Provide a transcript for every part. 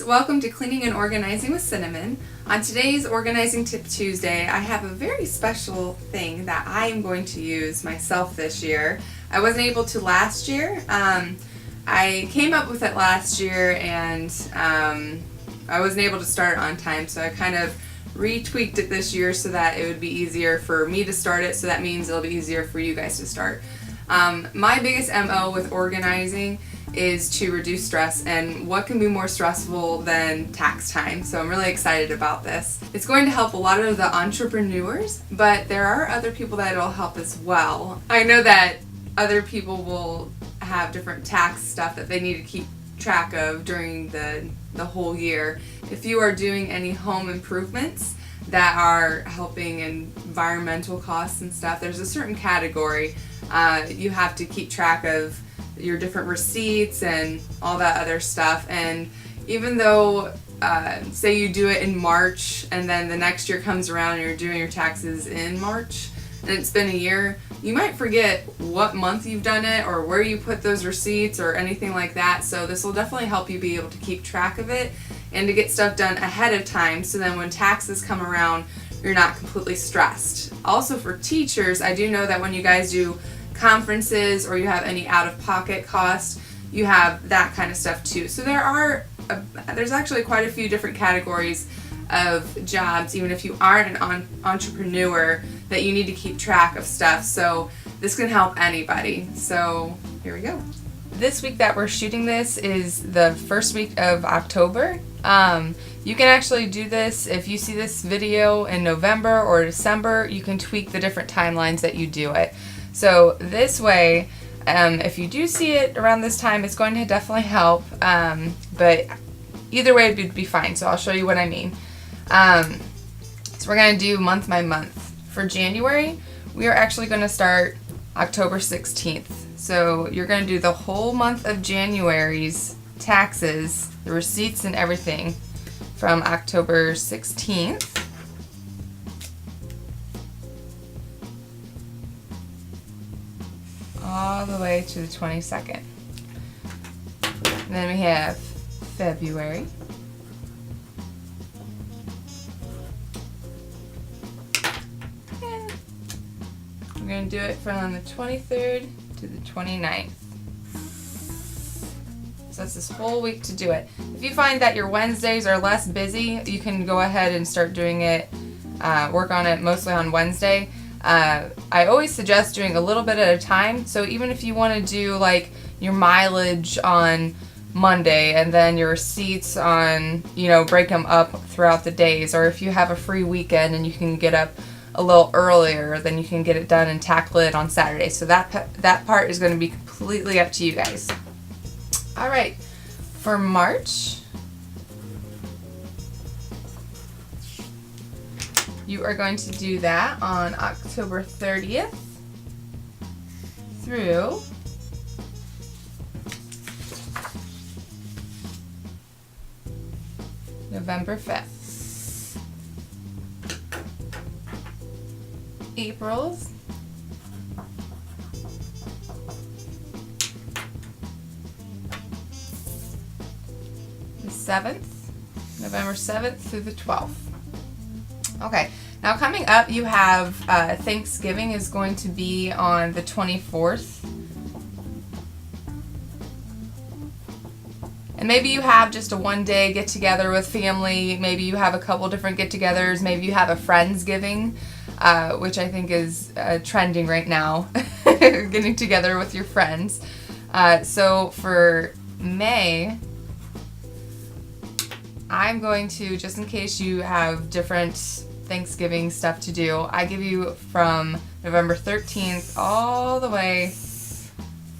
welcome to Cleaning and Organizing with Cinnamon. On today's Organizing Tip Tuesday, I have a very special thing that I am going to use myself this year. I wasn't able to last year. I came up with it last year and I wasn't able to start on time, so I kind of retweaked it this year so that it would be easier for me to start it, so that means it'll be easier for you guys to start. My biggest MO with organizing is to reduce stress, and what can be more stressful than tax time? So I'm really excited about this. It's going to help a lot of the entrepreneurs, but there are other people that it'll help as well. I know that other people will have different tax stuff that they need to keep track of during the whole year. If you are doing any home improvements that are helping environmental costs and stuff, there's a certain category you have to keep track of your different receipts and all that other stuff. And even though say you do it in March and then the next year comes around and you're doing your taxes in March and it's been a year, you might forget what month you've done it or where you put those receipts or anything like that. So this will definitely help you be able to keep track of it and to get stuff done ahead of time, so then when taxes come around you're not completely stressed. Also for teachers, I do know that when you guys do conferences or you have any out-of-pocket costs, you have that kind of stuff too. So there's actually quite a few different categories of jobs, even if you aren't an entrepreneur, that you need to keep track of stuff. So this can help anybody. So here we go. This week that we're shooting this is the first week of October. You can actually do this if you see this video in November or December. You can tweak the different timelines that you do it. So this way, if you do see it around this time, it's going to definitely help, but either way it would be fine. So I'll show you what I mean. So we're going to do month by month. For January, we are actually going to start October 16th. So you're going to do the whole month of January's taxes, the receipts and everything, from October 16th. All the way to the 22nd. And then we have February. And we're going to do it from the 23rd to the 29th. So that's this whole week to do it. If you find that your Wednesdays are less busy, you can go ahead and start doing it, work on it mostly on Wednesday. I always suggest doing a little bit at a time. So even if you want to do like your mileage on Monday and then your receipts on, break them up throughout the days, or if you have a free weekend and you can get up a little earlier, then you can get it done and tackle it on Saturday. So that part is going to be completely up to you guys. All right, for March, you are going to do that on October 30th through November 5th. April's the 7th, November 7th through the 12th. Okay, now coming up you have Thanksgiving is going to be on the 24th. And maybe you have just a one-day get-together with family. Maybe you have a couple different get-togethers. Maybe you have a Friendsgiving, which I think is trending right now, getting together with your friends. So for May, I'm going to, just in case you have different Thanksgiving stuff to do, I give you from November 13th all the way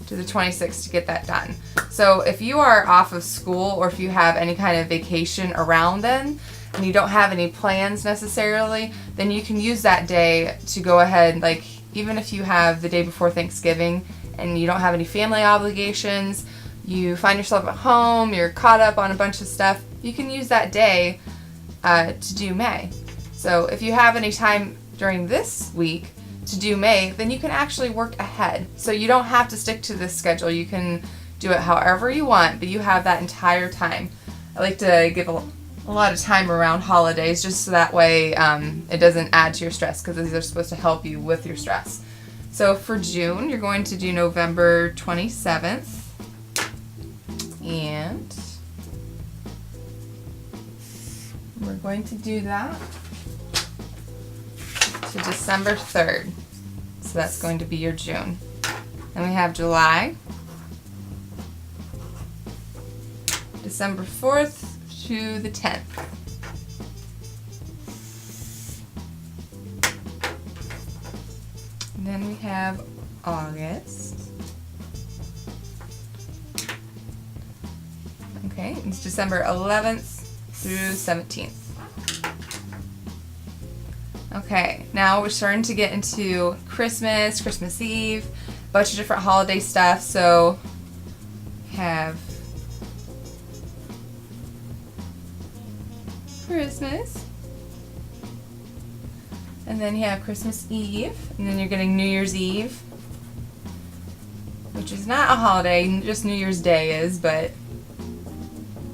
to the 26th to get that done. So if you are off of school or if you have any kind of vacation around then and you don't have any plans necessarily, then you can use that day to go ahead, like even if you have the day before Thanksgiving and you don't have any family obligations, you find yourself at home, you're caught up on a bunch of stuff, you can use that day to do May. So if you have any time during this week to do May, then you can actually work ahead. So you don't have to stick to this schedule. You can do it however you want, but you have that entire time. I like to give a lot of time around holidays just so that way it doesn't add to your stress, because these are supposed to help you with your stress. So for June, you're going to do November 27th. And we're going to do that to December 3rd. So that's going to be your June. Then we have July, December 4th to the 10th. And then we have August. Okay, it's December 11th through 17th. Okay, now we're starting to get into Christmas, Christmas Eve, a bunch of different holiday stuff. So have Christmas, and then you have Christmas Eve, and then you're getting New Year's Eve, which is not a holiday, just New Year's Day is, but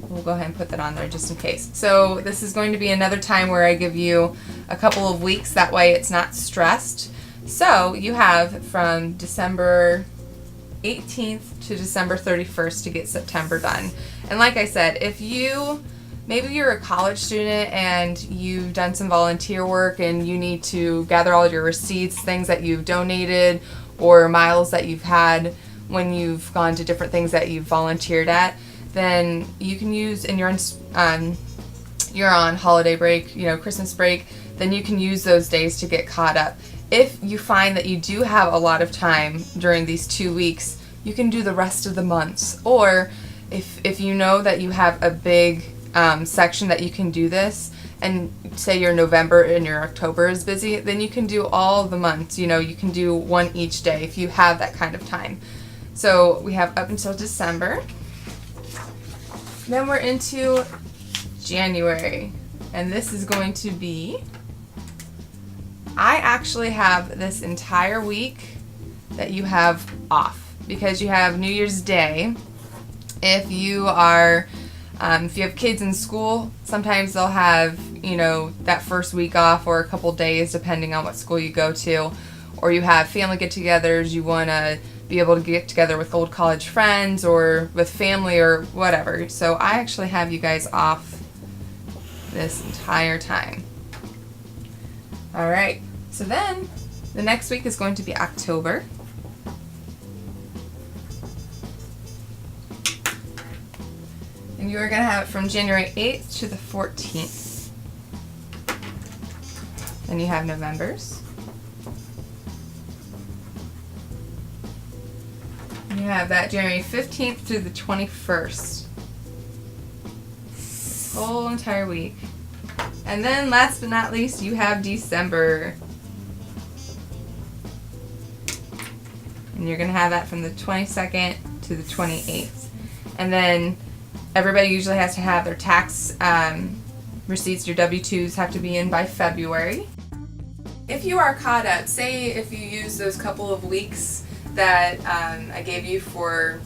we'll go ahead and put that on there just in case. So this is going to be another time where I give you a couple of weeks, that way it's not stressed. So you have from December 18th to December 31st to get September done. And like I said, if maybe you're a college student and you've done some volunteer work and you need to gather all your receipts, things that you've donated or miles that you've had when you've gone to different things that you've volunteered at, then you can use, and you're on holiday break, Christmas break, then you can use those days to get caught up. If you find that you do have a lot of time during these 2 weeks, you can do the rest of the months. Or if you know that you have a big section that you can do this, and say your November and your October is busy, then you can do all the months. You can do one each day if you have that kind of time. So we have up until December. Then we're into January, and this is going to be, I actually have this entire week that you have off because you have New Year's Day. If you have kids in school, sometimes they'll have, that first week off or a couple days depending on what school you go to, or you have family get-togethers, you want to be able to get together with old college friends or with family or whatever. So I actually have you guys off this entire time. All right, so then the next week is going to be October. And you are going to have it from January 8th to the 14th. Then you have November's. You have that January 15th through the 21st. This whole entire week. And then last but not least, you have December. And you're going to have that from the 22nd to the 28th. And then everybody usually has to have their tax receipts, your W-2s have to be in by February. If you are caught up, say if you use those couple of weeks that I gave you for,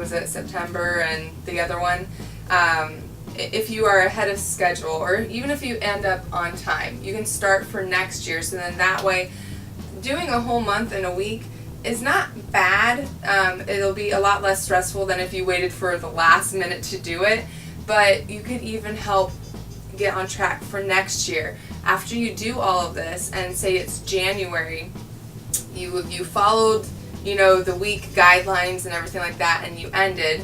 September and the other one, if you are ahead of schedule, or even if you end up on time, you can start for next year. So then that way, doing a whole month in a week is not bad. It'll be a lot less stressful than if you waited for the last minute to do it, but you could even help get on track for next year. After you do all of this, and say it's January, you followed the week guidelines and everything like that, and you ended,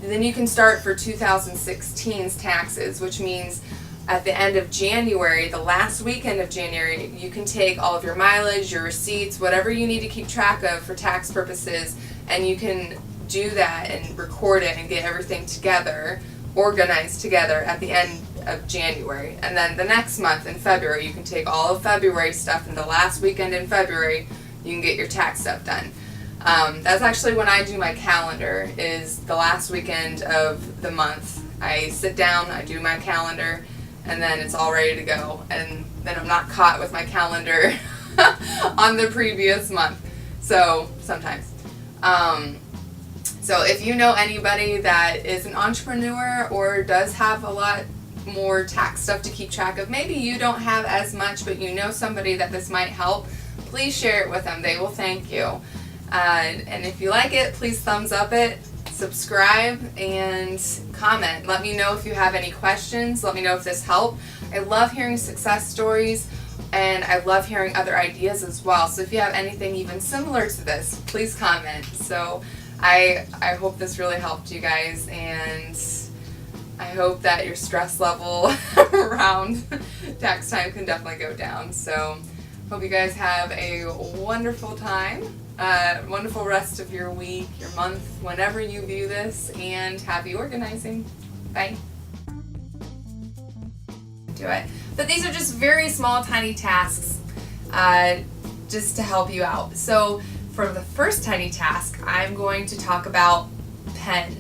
then you can start for 2016's taxes, which means at the end of January, the last weekend of January, you can take all of your mileage, your receipts, whatever you need to keep track of for tax purposes, and you can do that and record it and get everything together, organized together at the end of January. And then the next month in February, you can take all of February stuff, and the last weekend in February, you can get your tax stuff done. That's actually when I do my calendar, is the last weekend of the month. I sit down, I do my calendar, and then it's all ready to go. And then I'm not caught with my calendar on the previous month. So, sometimes. So if you know anybody that is an entrepreneur or does have a lot more tax stuff to keep track of, maybe you don't have as much, but you know somebody that this might help, please share it with them. They will thank you. And if you like it, please thumbs up it, subscribe, and comment. Let me know if you have any questions. Let me know if this helped. I love hearing success stories, and I love hearing other ideas as well. So if you have anything even similar to this, please comment. So I hope this really helped you guys, and I hope that your stress level around tax time can definitely go down. So hope you guys have a wonderful time, wonderful rest of your week, your month, whenever you view this, and happy organizing. Bye. Do it. But these are just very small, tiny tasks just to help you out. So for the first tiny task, I'm going to talk about pens.